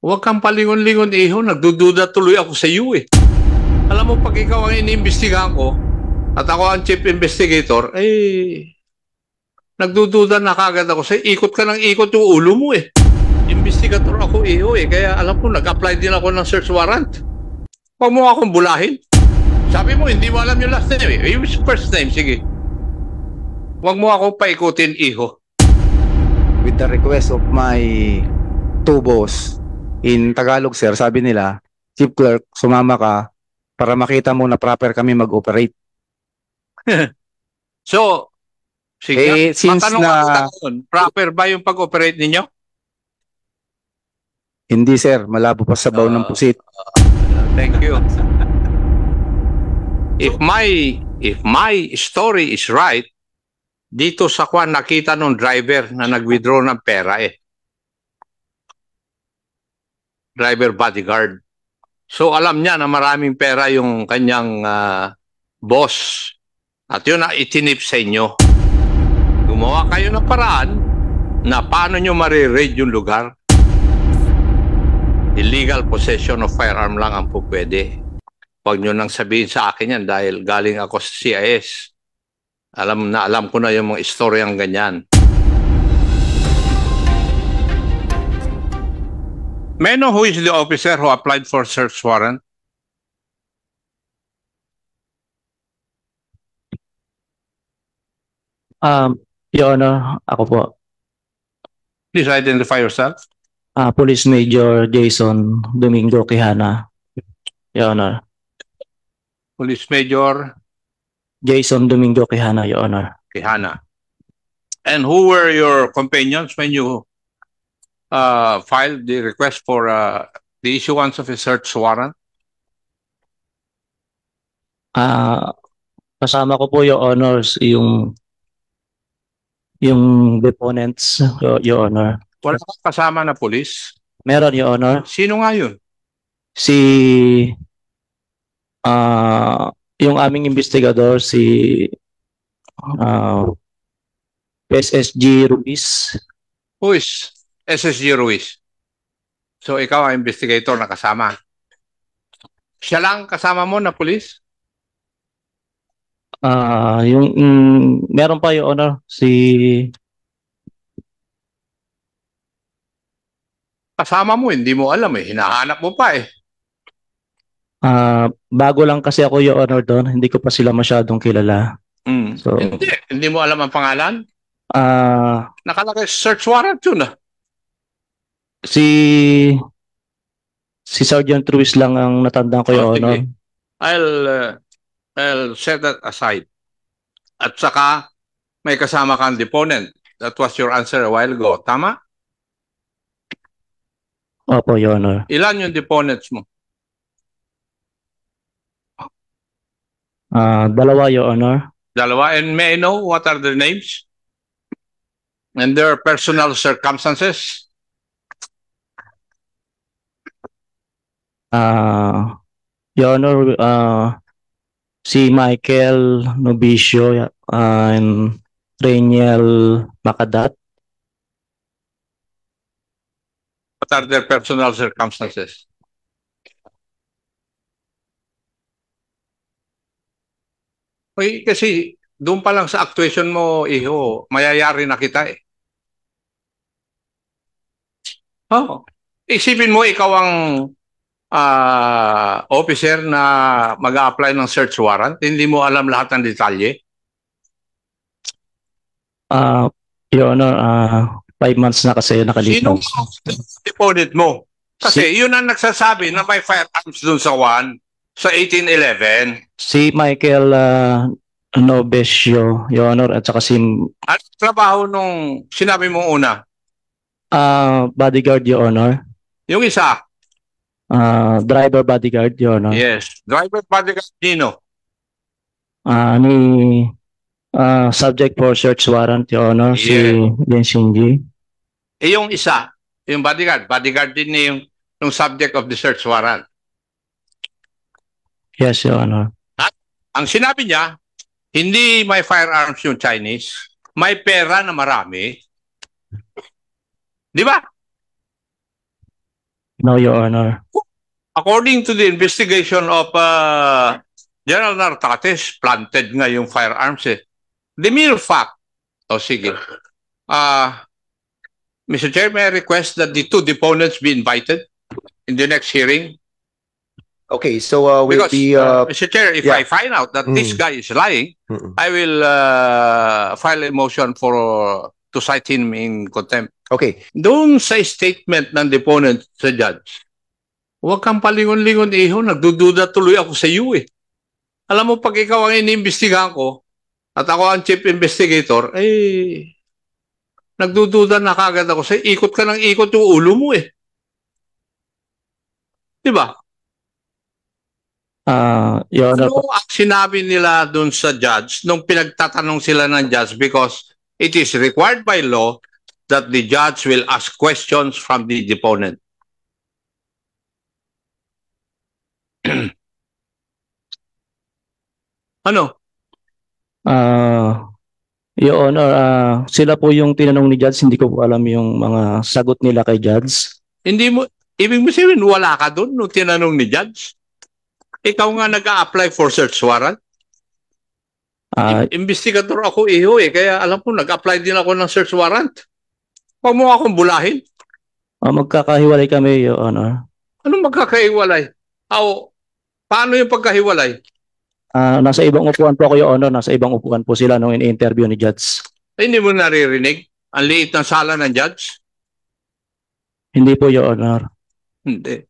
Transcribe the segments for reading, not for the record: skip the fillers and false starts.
Huwag kang palingon-lingon, iho. Nagdududa tuloy ako sa iyo eh. Alam mo, pag ikaw ang iniimbestigahan ko, at ako ang chief investigator, nagdududa na kagad ako sa ikot ka ng ikot yung ulo mo eh. Investigator ako, iho eh. Kaya alam ko, nag-apply din ako ng search warrant. Huwag mo akong bulahin. Sabi mo, hindi mo alam yung last name eh. Yung first name, sige. Huwag mo akong paikutin, iho. With the request of my two boss, in Tagalog, sir, sabi nila, Chief Clerk, sumama ka para makita mo na proper kami mag-operate. So, sige, since matanong na... ako, proper ba yung pag-operate ninyo? Hindi, sir. Malabo pa sa baon ng pusit. Thank you. If my story is right, dito sa kwan nakita nung driver na nag-withdraw ng pera eh. Driver bodyguard. So alam niya na maraming pera yung kanyang boss. At yun na itinip sa inyo. Gumawa kayo ng paraan na paano nyo marireid yung lugar. Illegal possession of firearm lang ang po pwede. Huwag nyo nang sabihin sa akin yan dahil galing ako sa CIS. Alam ko na yung mga istoryang ganyan. May I know who is the officer who applied for search warrant? Your Honor, ako po. Please identify yourself. Police Major Jason Domingo Quijana, Your Honor. Police Major Jason Domingo Quijana, Your Honor. Quijana. And who were your companions when you filed the request for the issuance of a search warrant? Kasama ko po, Your Honors, yung deponents, Your Honor. Wala kang kasama na police? Meron, Your Honor. Sino nga yun? Yung aming investigador, si SSG Ruiz. Who is SSG Ruiz? So ikaw ang investigator na kasama. Siya lang kasama mo na police? Meron pa, Your Honor, kasama mo, hindi mo alam eh. Hinahanap mo pa eh. Bago lang kasi ako, Your Honor, doon. Hindi ko pa sila masyadong kilala. So, Hindi mo alam ang pangalan? Nakalagay search warrant yun ah. Si Sergeant Ruiz lang ang natandaan ko, Your Honor. I'll set that aside. At saka, may kasama kang deponent. That was your answer a while ago. Tama? Opo, Your Honor. Ilan yung deponents mo? Dalawa, Your Honor. Dalawa. And may I know what are their names? And their personal circumstances? Your Honor, si Michael Novicio and Rainiel Macadat. What are their personal circumstances? Okay, kasi doon pa lang sa actuation mo, iho, mayayari na kita eh. Oh, isipin mo ikaw ang officer na mag-a-apply ng search warrant, hindi mo alam lahat ng detalye? Your Honor, 5 months na kasi nakalipas. Sino deponent mo? Kasi yun ang nagsasabi na may firearms doon sa sa 1811. Si Michael Novicio, Your Honor, at saka si... Ano trabaho nung sinabi mo una? Bodyguard, Your Honor. Yung isa? Driver bodyguard, Your Honor. Yes. Driver bodyguard, Gino. Subject for search warrant, Your Honor, si Lin Shinji. Yung isa, yung bodyguard din yung subject of the search warrant. Yes, Your Honor. At ang sinabi niya, hindi may firearms yung Chinese, may pera na marami. Di ba? No, Your Honor. According to the investigation of General Nartates, planted nga yung firearms eh. The mere fact, sige. Mr. Chair, may I request that the two deponents be invited in the next hearing? Okay, so we'll Because, be Mr. Chair, if yeah. I find out that this guy is lying, I will file a motion to cite him in contempt. okay. Doon sa statement ng deponent sa judge, huwag kang palingon-lingon, iho, nagdududa tuloy ako sa iyo eh. Alam mo, pag ikaw ang iniimbestigahan ko, at ako ang chief investigator, nagdududa na kagad ako sa ikot ka ng ikot yung ulo mo eh. Di ba? Your Honor, Ano ang sinabi nila doon sa judge nung pinagtatanong sila ng judge because it is required by law that the judge will ask questions from the deponent. Ano? Your Honor, sila po yung tinanong ni Judge, hindi ko po alam yung mga sagot nila kay Judge. Hindi mo, ibig mo sabihin, wala ka doon nung tinanong ni judge? Ikaw nga nag-a-apply for search warrant? Investigator ako, iho eh, kaya alam ko, nag-apply din ako ng search warrant. Huwag mo akong bulahin. Magkakahiwalay kami, Your Honor. Anong magkakahiwalay? Paano yung pagkahiwalay? Nasa ibang upuan po ako, Your Honor. Nasa ibang upuan po sila nung in-interview ni Judge. Hindi mo naririnig? Ang liit ng sala ng judge? Hindi po, Your Honor. Hindi.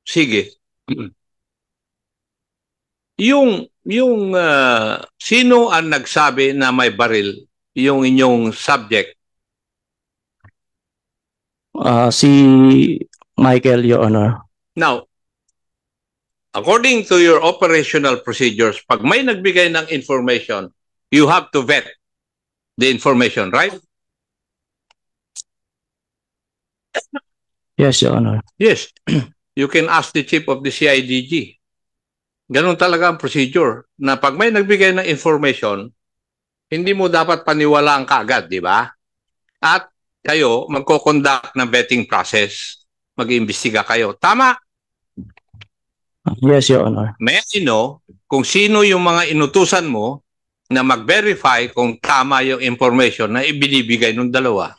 Sige. Yung sino ang nagsabi na may baril yung inyong subject? Si Michael, Your Honor. Now, according to your operational procedures, pag may nagbigay ng information, you have to vet the information, right? Yes, Your Honor. Yes. You can ask the chief of the CIDG. Ganun talaga ang procedure na pag may nagbigay ng information, hindi mo dapat paniwalaan kaagad, di ba? At kayo magko-conduct ng vetting process. Mag-iimbestiga kayo. Tama? Yes, Your Honor. May know kung sino yung mga inutusan mo na mag-verify kung tama yung information na ibinibigay ng dalawa.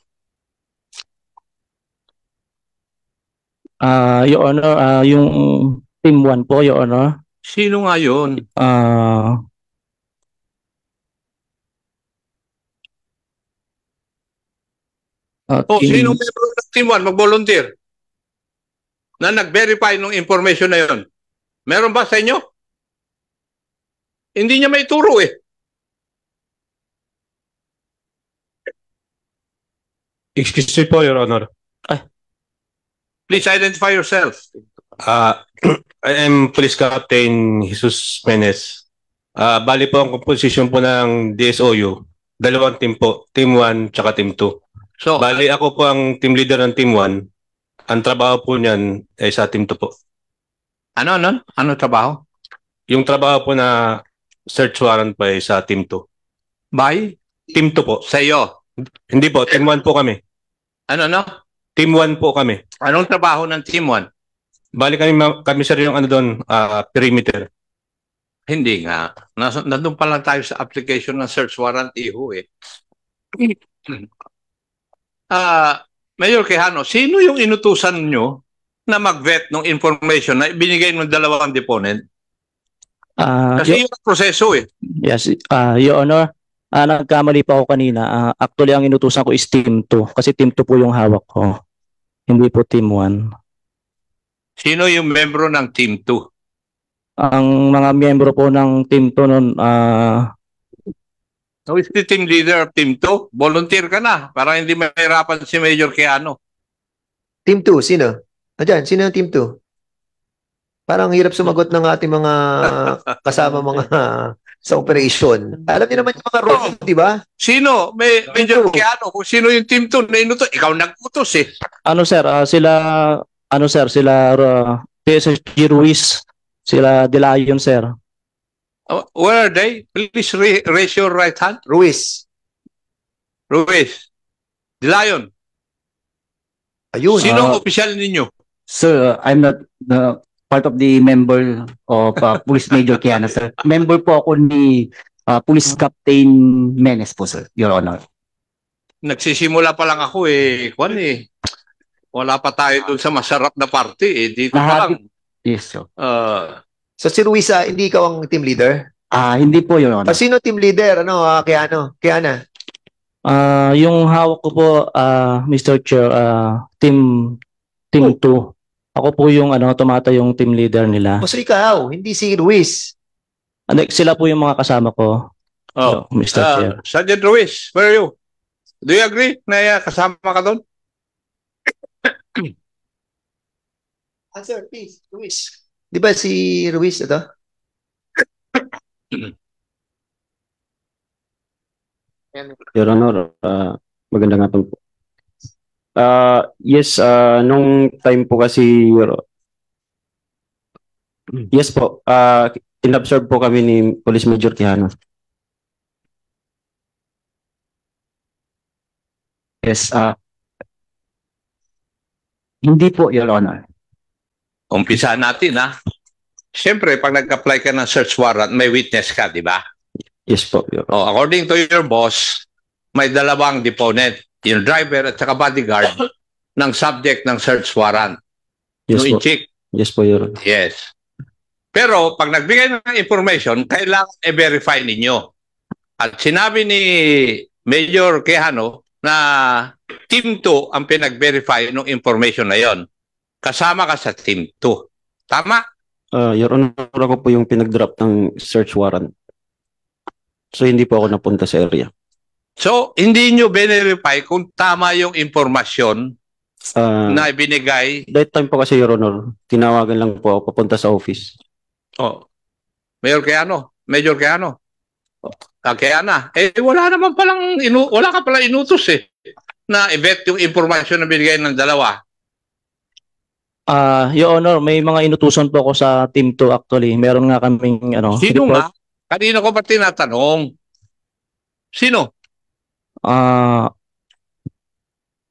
Your Honor, yung Team 1 po, Your Honor. Sino nga yun? Sino member ng Team 1 mag-volunteer na nag-verify ng information na yun? Meron ba sa inyo? Hindi niya may turo eh. Excuse me po, Your Honor. Please identify yourself. I am Police Captain Jesus Menes. Bali po ang composition po ng DSOU. Dalawang team po. Team 1 tsaka Team 2. So, Bali ako po ang team leader ng Team 1. Ang trabaho po niyan ay sa Team 2 po. ano trabaho? Yung trabaho po na search warrant pa ay sa Team 2. By? Team 2 po. Sa iyo. Hindi po, Team 1 po kami. Ano? Team 1 po kami. Anong trabaho ng Team 1? Bali kami sir yung ano doon, perimeter. Hindi nga. Nandun pa lang tayo sa application ng search warrant, iho eh. Mayor Quijano, sino yung inutusan nyo na mag-vet ng information na ibinigay ng dalawang deponent? Kasi yung proseso eh. Yes, Your Honor. Nagkamali pa ako kanina. Actually, ang inutusan ko is Team 2. Kasi Team 2 po yung hawak ko. Hindi po Team 1. Sino yung membro ng Team 2? Ang mga miyembro po ng Team 2 noon, Who is the team leader of Team 2? Volunteer ka na para hindi mahirapan si Major Quijano. Team 2, sino? Diyan, sino yung Team 2? Parang hirap sumagot ng ating mga kasama mga sa operation. Alam niyo naman yung mga role, di ba? Sino? Major Quijano. Kung sino yung Team 2 na inutos, ikaw nag-utos eh. Sila PSG Ruiz, sila De Leon, sir. Where are they? Please raise your right hand. Ruiz. Ruiz. De Leon. Ayun. Sino ang opisyal ninyo? Sir, I'm not the part of the member of Police Major Kiana, sir. Member po ako ni Police Captain Menes po, sir, Your Honor. Nagsisimula pa lang ako Kwan wala pa tayo dun sa masarap na party Dito pa lang. Yes, sir. So si Ruiz, hindi ikaw ang team leader? Hindi po, Your Honor. Sino team leader? Kiana? Yung hawak ko po, Mr. Chair, team 2. Ako po yung tomata yung team leader nila. So ikaw, hindi si Ruiz. Sila po yung mga kasama ko. Oh, Mr. Chair. Sergeant Ruiz, where are you? Do you agree na kasama ka doon? Answer, please. Ruiz. Di ba si Ruiz ito? Your Honor, magandang hapon po. Yes, nung time po kasi, yes po, in-observe po kami ni Police Major Quijano. Yes, hindi po, Your Honor. Umpisahan natin Siyempre, pag nag-apply ka ng search warrant, may witness ka, di ba? Yes po, Your Honor. According to your boss, may dalawang deponent, yung driver at saka bodyguard ng subject ng search warrant. Yes Yung po. in-check. Yes po, Your Honor. Yes. Pero pag nagbigay ng information, kailangan i-verify ninyo. At sinabi ni Major Quijano na Team 2 ang pinag-verify ng information na yon. Kasama ka sa Team 2. Tama? Your Honor, ako po yung pinag-drop ng search warrant. So, hindi po ako napunta sa area. So, hindi nyo verify kung tama yung informasyon na ibinigay. That time po kasi, Your Honor, tinawagan lang po ako papunta sa office. Major Quijano. Quijana. Wala naman palang, wala ka palang inutos na i-vet yung informasyon na binigay ng dalawa. Your Honor, may mga inutusan po ako sa Team 2 actually. Meron nga kaming Sino report. nga? Kanina ko pa tinatanong. Sino?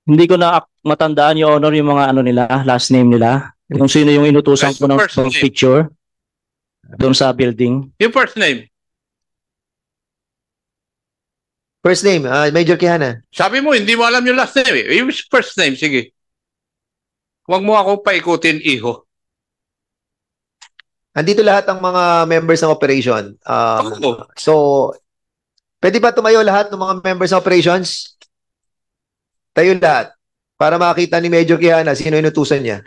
Hindi ko na matandaan, Your Honor, yung mga nila, last name nila. Kung sino yung inutusan ko ng First name. picture doon sa building. Yung first name. First name, Major Quijana. Sabi mo, hindi mo alam yung last name Yung first name, sige. Huwag mo ako paikutin, iho. Andito lahat ang mga members ng operation. Oo. So, pwede ba tumayo lahat ng mga members ng operations? Tayo lahat. Para makita ni Major Quijana sino inutusan niya.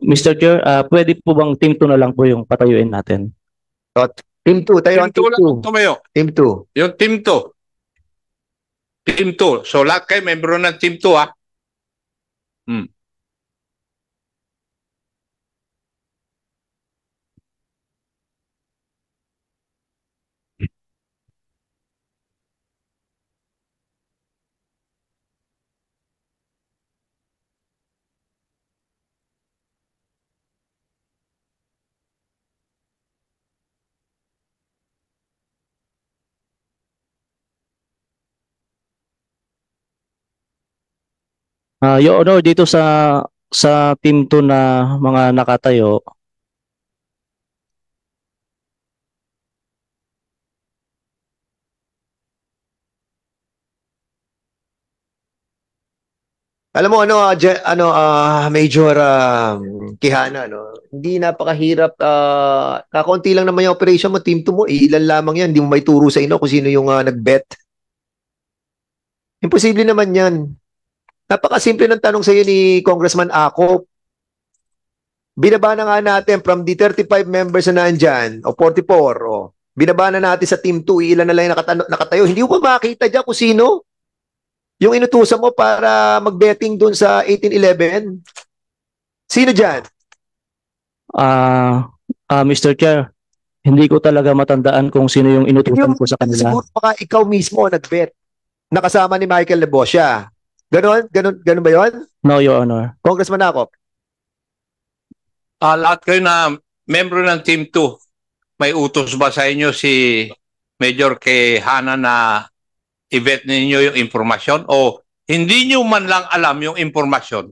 Mr. Chair, pwede po bang Team 2 na lang po yung patayuin natin? Team 2, tayo ang Team 2. Tumayo. Team 2. Yung Team 2. Team 2. So, lahat kayo membro ng Team 2, Your Honor, dito sa Team 2 na mga nakatayo, Alam mo Major Quijana, hindi napakahirap, kakaunti lang naman yung operation mo, Team 2 mo, ilan lamang yan, hindi mo may turo sa inyo kung sino yung nag-bet. Imposible naman yan. Napakasimple ng tanong sa iyo ni Congressman Acop. Binaba na nga natin from the 35 members na nandyan, o 44, binaba na natin sa Team 2, ilan na lang yung nakatayo. Hindi ko pa makita dyan kung sino yung inutusan mo para mag-betting dun sa 1811. Sino dyan? Mr. Chair, hindi ko talaga matandaan kung sino yung inutusan ko sa kanila. Siguro baka ikaw mismo nag-bet. Nakasama ni Michael Leboscia. Ganon ba yon? No, Your Honor. Congressman Acop? Lahat kayo na membro ng Team 2, may utos ba sa inyo si Major Quijana na i-vet ninyo yung impormasyon o hindi nyo man lang alam yung impormasyon?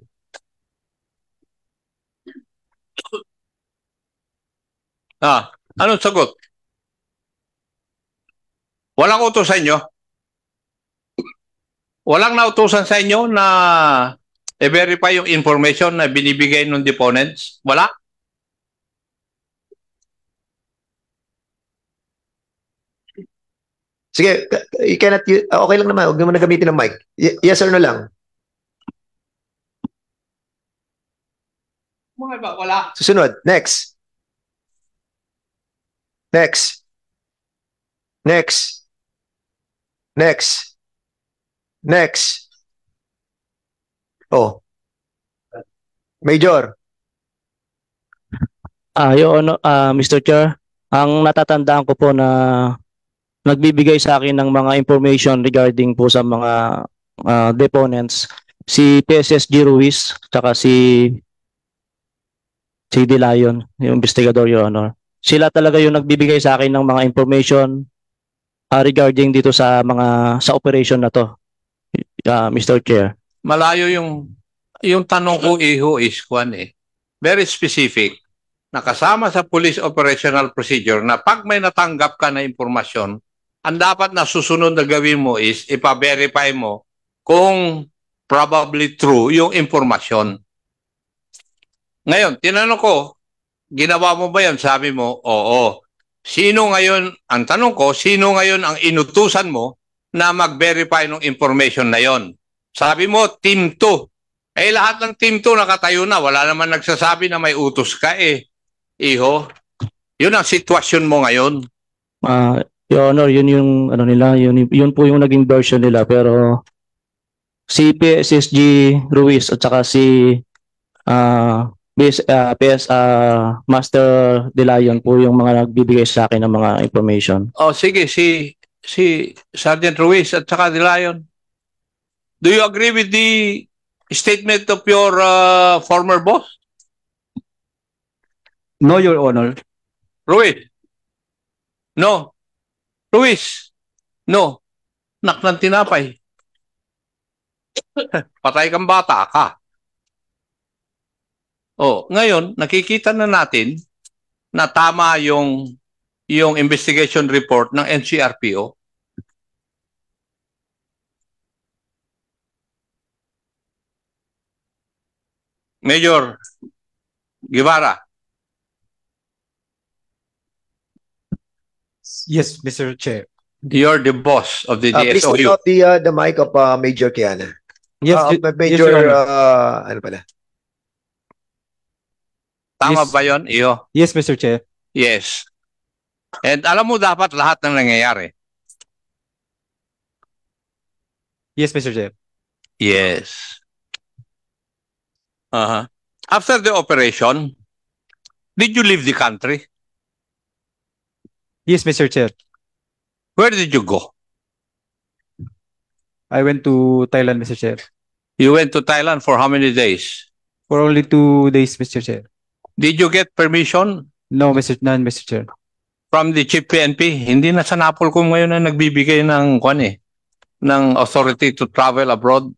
Anong sagot? Walang utos sa inyo? Walang nautusan sa inyo na i-verify yung information na binibigay ng deponents? Wala? Sige, you cannot, okay lang naman, huwag naman na gamitin ng mic. Yes or no lang? Mga iba, wala. Susunod, next. Next. Next. Next. Next. Oh. Major. Mr. Chair, ang natatandaan ko po na nagbibigay sa akin ng mga information regarding po sa mga deponents, si PSSG Ruiz, tsaka si De Leon, yung investigador, Your Honor. Sila talaga yung nagbibigay sa akin ng mga information regarding dito sa operation na to, Mr. Chair. Malayo yung tanong ko, Iho, is very specific. Nakasama sa Police Operational Procedure na pag may natanggap ka na impormasyon, ang dapat na susunod na gawin mo is ipa-verify mo kung probably true yung impormasyon. Ngayon, tinanong ko, ginawa mo ba yan? Sabi mo, oo. Sino ngayon, ang tanong ko, sino ngayon ang inutusan mo na mag-verify ng information na yon? Sabi mo, Team 2. Lahat ng Team 2 nakatayo na. Wala naman nagsasabi na may utos ka Iho. Yun ang sitwasyon mo ngayon. Your Honor, yun yung nila, yun po yung naging version nila, pero si PSSG Ruiz at saka si Master De Leon po yung mga nagbibigay sa akin ng mga information. Sige, si Sergeant Ruiz at saka De Leon. Do you agree with the statement of your former boss? No, Your Honor. Ruiz? No. Ruiz? No. Nak ng tinapay. Patay kang bata ka. Ngayon, nakikita na natin na tama yung investigation report ng NCRPO. Major Guevara. Yes, Mr. Chair. You're the boss of the Please put DSOU. off the mic of Major Quijana. Yes, Major, Your Honor. ano pala? Tama Yes. ba yun, Iyo? Yes, Mr. Chair. Yes. And alam mo dapat lahat ng nangyayari. Yes, Mr. Chair. Yes. After the operation, did you leave the country? Yes, Mr. Chair. Where did you go? I went to Thailand, Mr. Chair. You went to Thailand for how many days? For only 2 days, Mr. Chair. Did you get permission No, none, Mr. Chair. from the Chief PNP? Hindi na sa NAPOLCOM ngayon na nagbibigay ng ng authority to travel abroad.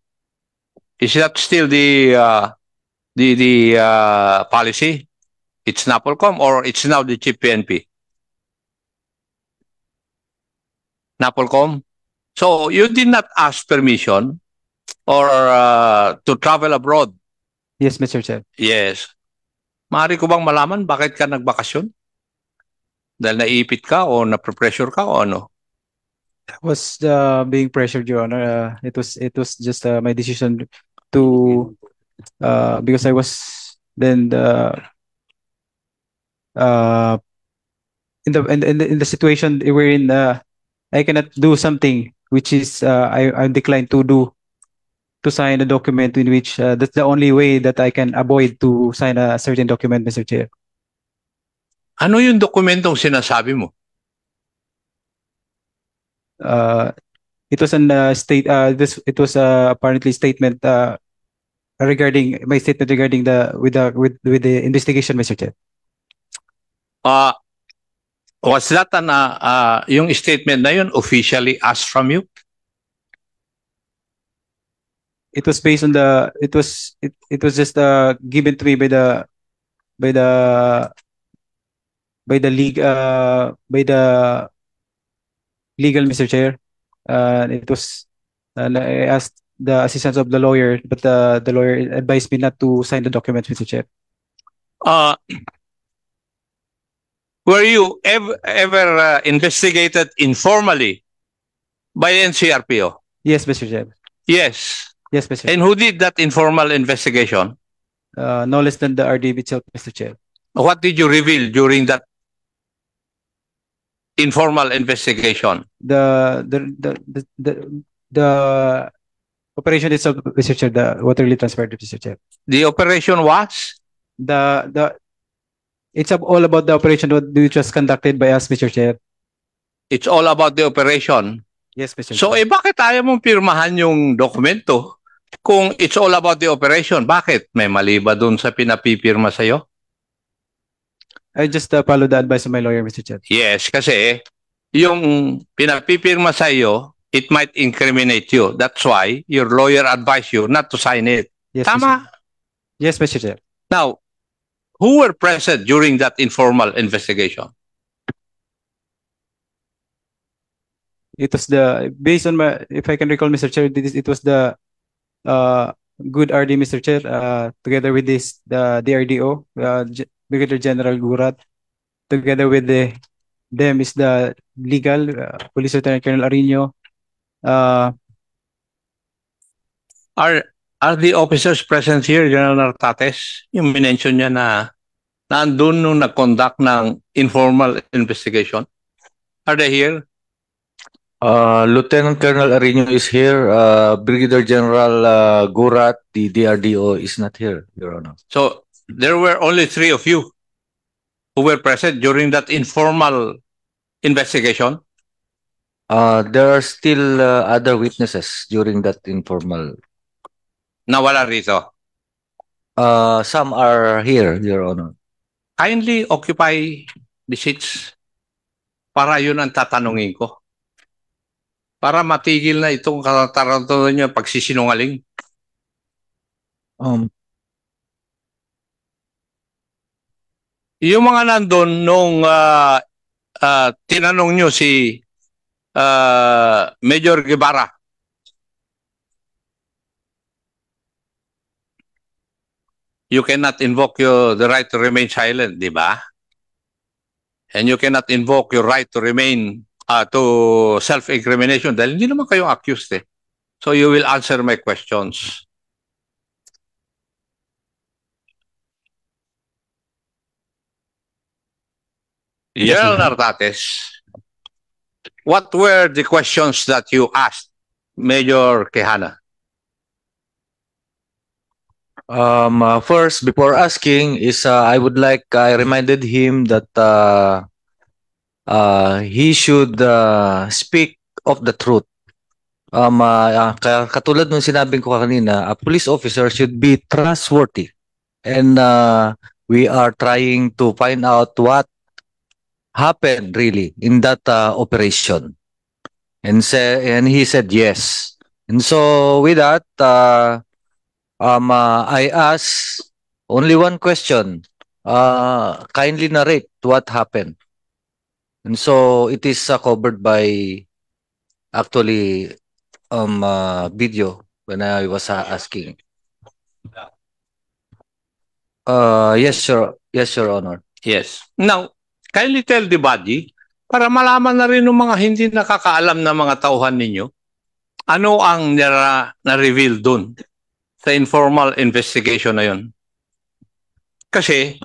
Is that still the policy? It's NAPOLCOM or it's now the Chief PNP? NAPOLCOM? So you did not ask permission or to travel abroad? Yes, Mr. Chair. Yes. Maaari ko bang malaman bakit ka nagbakasyon? Dahil naiipit ka o na-pressure ka o ano? I was being pressured, Your Honor. It was just my decision to because I was then in the situation wherein I cannot do something which is I declined to do, to sign a document in which that's the only way that I can avoid to sign a certain document, Mr. Chair. Ano yung dokumentong sinasabi mo? It was an it was apparently statement regarding my statement regarding with the investigation, Mr. Chair. Was that yung statement na yun officially asked from you? It was based on it was just given to me by the legal, Mr. Chair. It was I asked the assistance of the lawyer, but the lawyer advised me not to sign the document, Mr. Chair. Were you ever investigated informally by NCRPO? Yes, Mr. Chair. Yes. Yes, Mr. Chair. And who did that informal investigation? No less than the RDB itself, Mr. Chair. What did you reveal during that informal investigation? The operation itself, Mr. Chair, the water really transferred, Mr. Chair. The operation was? It's all about the operation which was conducted by us, Mr. Chair. It's all about the operation. Yes, Mr. So, Chair. bakit ayaw mong pirmahan yung dokumento kung it's all about the operation? Bakit? May mali ba dun sa pinapipirma sa'yo? I just follow the advice of my lawyer, Mr. Chair. Yes, kasi yung pinapipirma sa'yo, it might incriminate you. That's why your lawyer advised you not to sign it. Yes, Tama? Yes, Mr. Chair. Now, who were present during that informal investigation? It was based on my, if I can recall, Mr. Chair, it was the good RD, Mr. Chair, together with the DRDO, Brigadier General Gurat, together with them is the legal, Police Lieutenant Colonel Arino. Are the officers present here, General Nartates? Yung minention niya na nandun nung nag-conduct ng informal investigation. Are they here? Lieutenant Colonel Arino is here. Brigadier General Gurat, the DRDO, is not here, Your Honor. So there were only 3 of you who were present during that informal investigation? There are still other witnesses during that informal. Nawala rito. Some are here, Your Honor. Kindly occupy the seats para yun ang tatanungin ko. Para matigil na itong katarantunan niyo pagsisinungaling. Yung mga nandun nung tinanong nyo si Major Guevara, you cannot invoke the right to remain silent, di ba? And you cannot invoke your right to remain to self-incrimination dahil hindi naman kayong accused eh. So you will answer my questions. General Nartates, what were the questions that you asked Major Quijana? First, before asking, I reminded him that he should speak of the truth. Katulad nung sinabi ko kanina, a police officer should be trustworthy. And we are trying to find out what happened really in that operation. And he said yes. And so with that, I asked only one question. Kindly narrate what happened. And so it is covered by actually video when I was asking. Yes, sir. Yes, Your Honor. Yes. Now, kindly tell the body para malaman na rin ng mga hindi nakakaalam na mga tauhan ninyo ano ang na-reveal dun sa informal investigation na yun. Kasi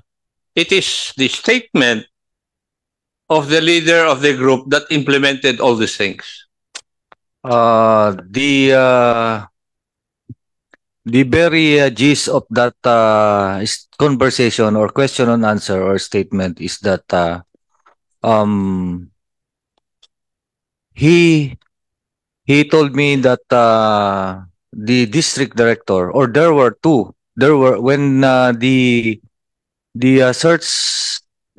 it is the statement of the leader of the group that implemented all these things. The very gist of that conversation or question and answer or statement is that he told me that the district director, or there were two. There were when the search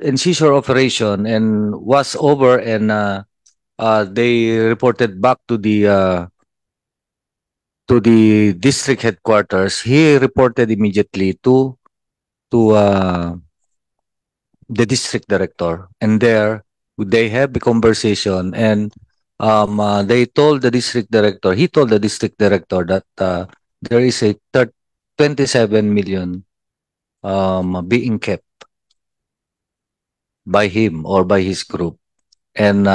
and seizure operation and was over, and they reported back to the district headquarters. He reported immediately to the district director, and there they have the conversation, and they told the district director. He told the district director that there is a 27 million being kept by him or by his group, and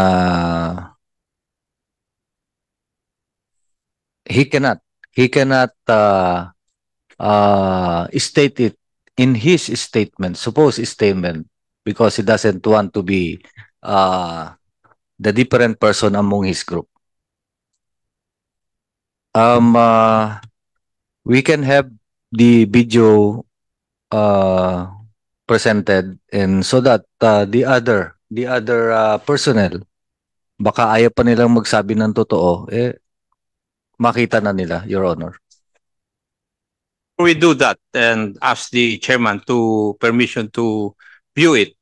he cannot state it in his statement, supposed statement, because he doesn't want to be the different person among his group. We can have the video presented, and so that the other personnel, baka ayaw pa nilang magsabi ng totoo, makita na nila, Your Honor. We do that and ask the chairman to permission to view it.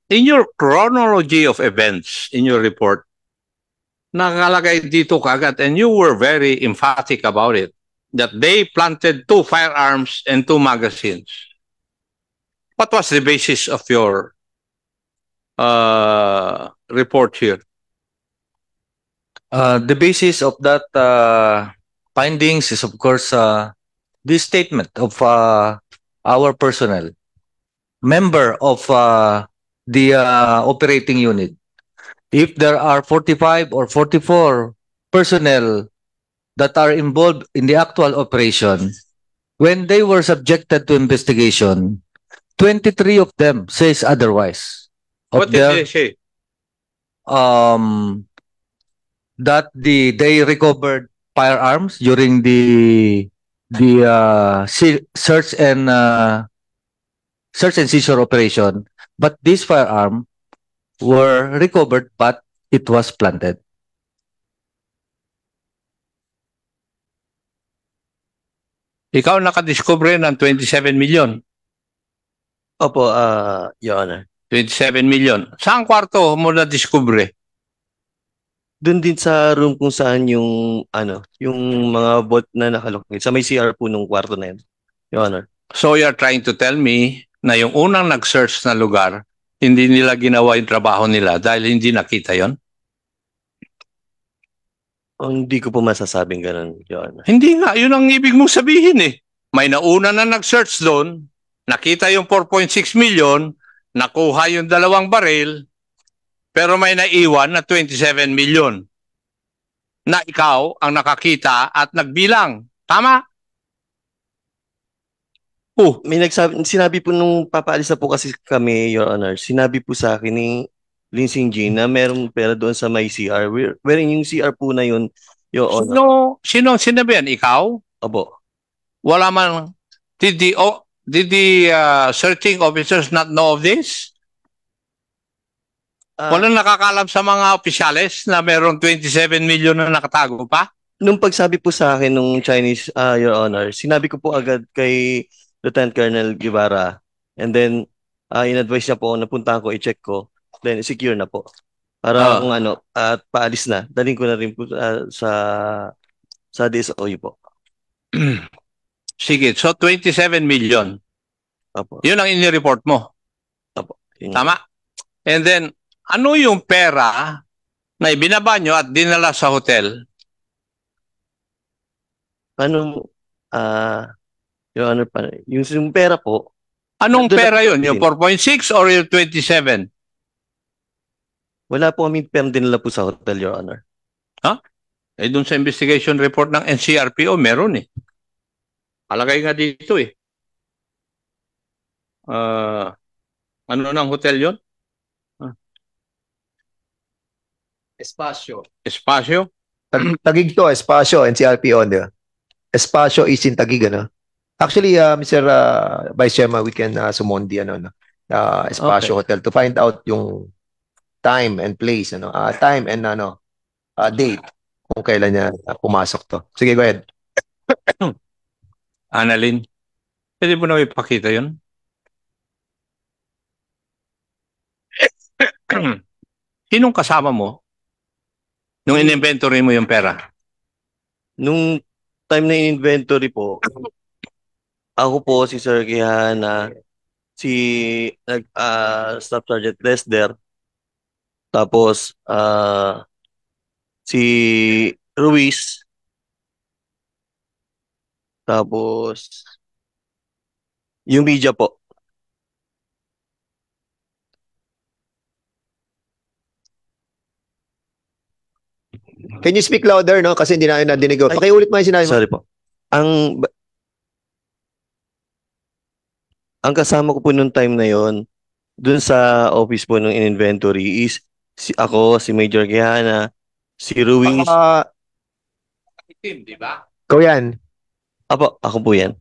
In your chronology of events in your report, nakalagay dito kagad, and you were very emphatic about it, that they planted 2 firearms and 2 magazines. What was the basis of your report here? The basis of that findings is, of course, this statement of our personnel, member of the operating unit. If there are 45 or 44 personnel that are involved in the actual operation, when they were subjected to investigation, 23 of them says otherwise. What did they say? That they recovered firearms during the search and seizure operation, but these firearms were recovered, but it was planted. Ikaw nakadiscover ng 27 million. Opo, Your Honor. 27 million. Saan kwarto mo na-discover? Doon din sa room kung saan yung mga bot na nakalocate. Sa may CR po nung kwarto na yun, Your Honor. So you're trying to tell me na yung unang nag-search na lugar, hindi nila ginawa yung trabaho nila dahil hindi nakita yon? Hindi ko po masasabing ganun, Your Honor. Hindi nga, yun ang ibig mong sabihin eh. May nauna na nag-search doon, nakita yung 4.6 million, nakuha yung 2 baril, pero may naiwan na 27 million na ikaw ang nakakita at nagbilang. Tama? May sinabi po nung papaalis na po kasi kami, Your Honor, sinabi po sa akin ni Linsing G na merong pera doon sa may CR. Wherein yung CR po na yun, Your Honor. Sino ang sinabi yan? Ikaw? Opo. Wala man, did the searching officers not know of this? Walang nakakalam sa mga opisyales na merong 27 million na nakatago pa? Nung pagsabi po sa akin nung Chinese, Your Honor, sinabi ko po agad kay Lieutenant Colonel Guevara, and then in-advise niya po, napuntahan ko, i-check ko, then secure na po. Para kung at paalis na, daling ko na rin po sa DSOU po. Sige, so 27 million. Opo. Yun ang inireport mo. Opo. Tama? And then, ano yung pera na ibinaba nyo at dinala sa hotel? Your Honor, yung pera po. Anong pera yun? Yung 4.6 or yung 27? Wala po kami pera dinala po sa hotel, Your Honor. Ha? Eh, dun sa investigation report ng NCRPO, meron eh. Alagay nga dito eh. Ano ng hotel yun? Espasyo. Espasyo? Tagig to, Espasyo, NCRPO, di ba? Espasyo is in Tagig, ano? Actually, Mr. Vice Chairman, we can summon the Espasyo Hotel to find out yung time and place, time and date kung kailan niya pumasok to. Sige, go ahead. Annalyn, pwede mo na ipakita yun? Sinong kasama mo nung in-inventory mo yung pera? Nung time na in-inventory po, ako po, si Sir Quijana, si Staff Sergeant Lester, tapos si Ruiz, tapos yung media po. Can you speak louder, no? Kasi hindi na nadinig. Pakiulit mo yung sinabi mo. Sorry po. Ang kasama ko po nung time na yon, dun sa office po ng inventory is ako, si Major Quijana, si Ruiz. Team, di ba? Ikaw yan. Apo, ako po yan.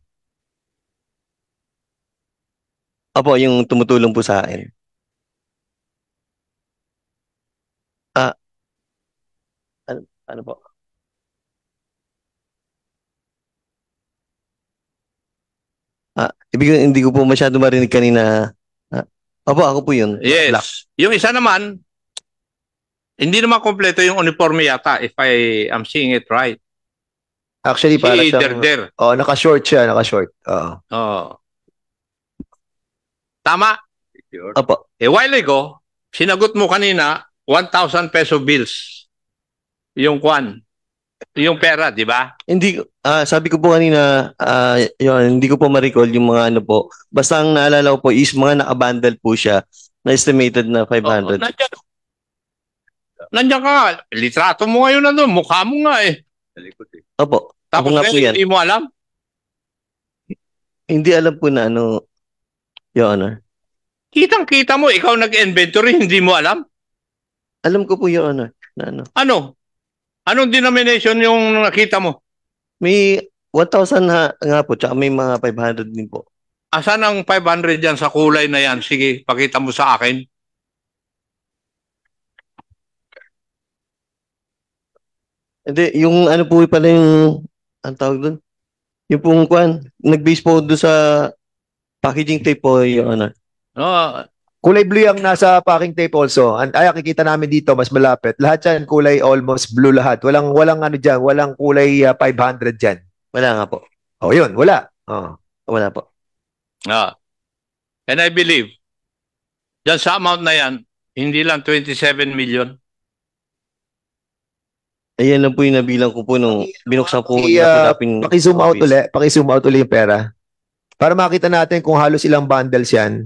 Apo, yung tumutulong po sa akin. Ano po? Hindi ko po masyado marinig kanina. Apo, ako po yun. Yes. Black. Yung isa naman, hindi naman kompleto yung uniforme yata, if I am seeing it right. Actually, para Si siyang... Derder. Oh, naka-short siya, naka-short. Oo. Oh. Tama? Apo. A while ago, sinagot mo kanina, 1,000 peso bills. Yung kwan. Yung pera, di ba? Hindi, sabi ko po kanina, yun, hindi ko po ma-recall yung mga ano po. Basta ang naalala ko po is mga naka-bundle po siya na estimated na 500. Nandiyan ka nga. Litrato mo ngayon na doon. Mukha mo nga eh. Opo. Tapos Ako nga po yan. hindi mo alam? Hindi alam po na ano, Your Honor. Kitang-kita mo, ikaw nag-inventory, hindi mo alam? Alam ko po, Your Honor. Na ano. Ano? Anong denomination yung nakita mo? May 1,000 nga po, tsaka may mga 500 din po. Asan ang 500 yan sa kulay na yan? Sige, pakita mo sa akin. Hindi, yung ano po pala yung, ang tawag doon? Yung pong kwan, nag-base po doon sa packaging tape po, Your Honor. Kulay blue yung nasa packing tape also. Ay, nakikita namin dito, mas malapit. Lahat yan, kulay almost blue lahat. Walang ano dyan, walang kulay 500 dyan. Wala nga po. Oh, yun, wala. Oh. Wala po. And I believe, dyan sa amount na yan, hindi lang 27 million. Ayan lang po yung nabilang ko po nung binuksan po. Paki-zoom out ulit. Paki-zoom out ulit yung pera. Para makita natin kung halos ilang bundles yan.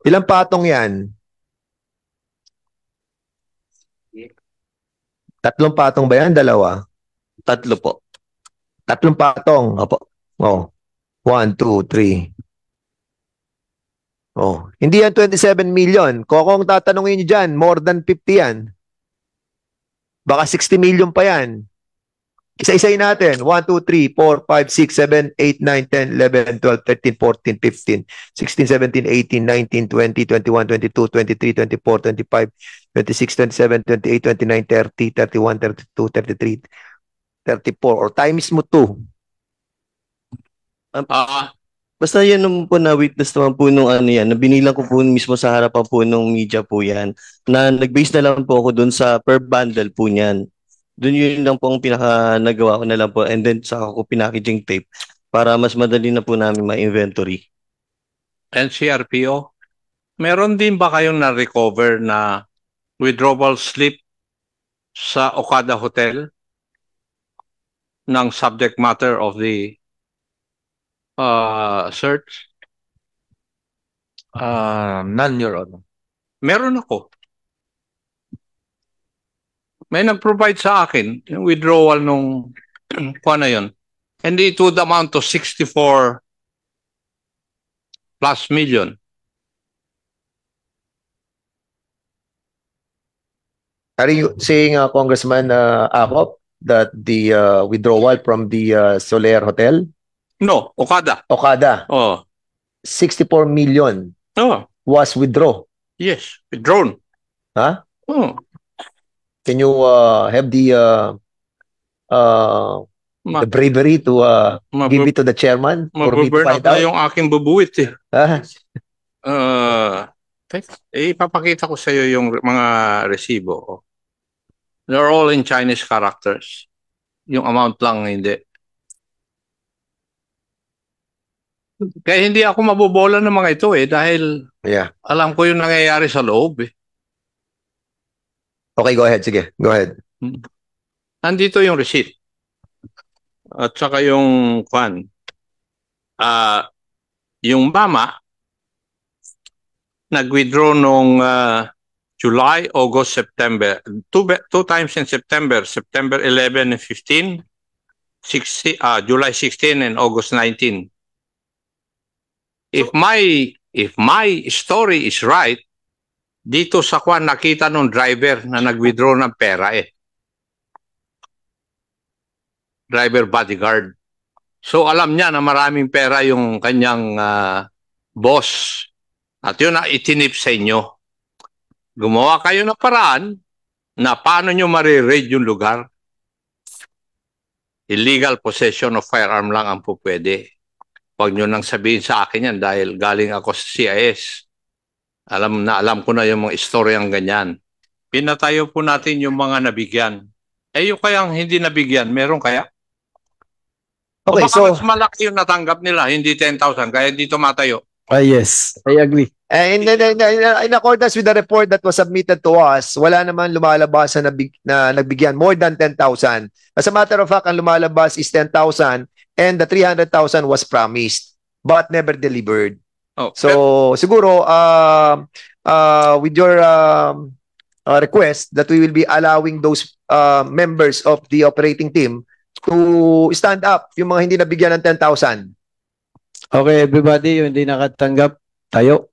Ilang patong yan? 3 patong ba yan? 2? 3 po. 3 patong? Opo. Oh. 1, 2, 3. Oh. Hindi yan 27 million. Kung tatanungin nyo dyan, more than 50 yan. Baka 60 million pa yan. Isa-isayin natin. 1, 2, 3, 4, 5, 6, 7, 8, 9, 10, 11, 12, 13, 14, 15, 16, 17, 18, 19, 20, 21, 22, 23, 24, 25, 26, 27, 28, 29, 30, 31, 32, 33, 34. Or times mo 2. Basta yan naman po na witness naman po nung ano yan, na binilang ko po mismo sa harapan po nung media po yan, na nag-base na lang po ako dun sa per bundle po niyan. Doon yun lang po ang pinaka nagawa ko na lang po, and then saka ko pinackaging tape para mas madali na po namin ma-inventory. NCRPO, meron din ba kayong na-recover na withdrawal slip sa Okada Hotel ng subject matter of the search? None, Your Honor. Meron ako. May nag-provide sa akin yung withdrawal nung kung ano yun. And it would amount to 64 plus million. Are you saying, Congressman Acop, that the withdrawal from the Soler Hotel? No, Okada. Okada. Oh. 64 million Oh. was withdrawn. Yes, withdrawn. Huh? Oh. Can you have the bravery to give it to the chairman for me to Mababurn find out na out? yung aking bubuwit eh. Ah, Ipapakita ko sa iyo yung mga resibo. They're all in Chinese characters. Yung amount lang hindi. Kaya hindi ako mabobola ng mga ito eh dahil yeah. alam ko yung nangyayari sa loob eh. Okay, go ahead. Sige, go ahead. Nandito yung receipt. At saka yung kwan. Yung mama nag-withdraw nung July, August, September. Two times in September. September 11 and 15. July 16 and August 19. If my story is right, dito sa kwan nakita nung driver na nag-withdraw ng pera eh. Driver bodyguard. So alam niya na maraming pera yung kanyang boss. At yun na itinip sa inyo. Gumawa kayo ng paraan na paano nyo marireid yung lugar. Illegal possession of firearm lang ang pupwede. Huwag nyo nang sabihin sa akin yan dahil galing ako sa CIS. Alam ko na yung mga istoryang ganyan. Pinatayo po natin yung mga nabigyan. Yung kayang hindi nabigyan, meron kaya? Okay, baka mas malaki yung natanggap nila, hindi 10,000, kaya hindi tumatayo. Yes, I agree. And in accordance with the report that was submitted to us, wala naman lumalabas na nagbigyan more than 10,000. As a matter of fact, ang lumalabas is 10,000 and the 300,000 was promised but never delivered. Oh, so siguro with your request that we will be allowing those members of the operating team to stand up, yung mga hindi nabigyan ng 10,000. Okay, everybody, yung hindi nakatanggap, tayo.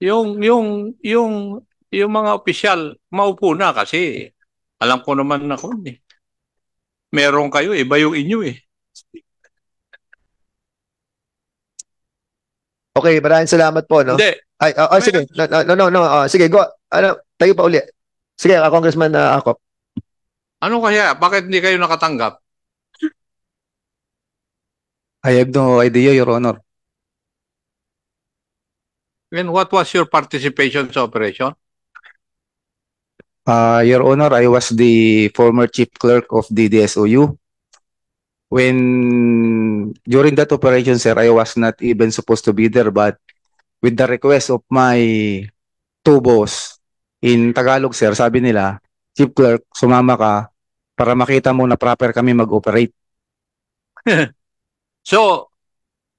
Yung mga opisyal, maupo na kasi alam ko naman na kung meron kayo, iba yung inyo eh. Okay, maraming salamat po, no? Hindi. Sige. No. Sige, go. Tayo pa uli. Sige, Congressman Akop. Ano kaya? Bakit hindi kayo nakatanggap? I have no idea, Your Honor. And what was your participation sa operation? Your Honor, I was the former chief clerk of the DSOU. During that operation, sir, I was not even supposed to be there, but with the request of my two boss in Tagalog, sir, sabi nila, chief clerk, sumama ka para makita mo na proper kami mag-operate. So,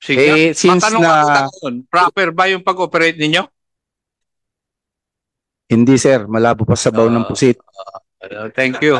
sige, since matanong na ako, proper ba yung pag-operate ninyo? hindi, sir, malabo pa sa baw ng pusit. Thank you.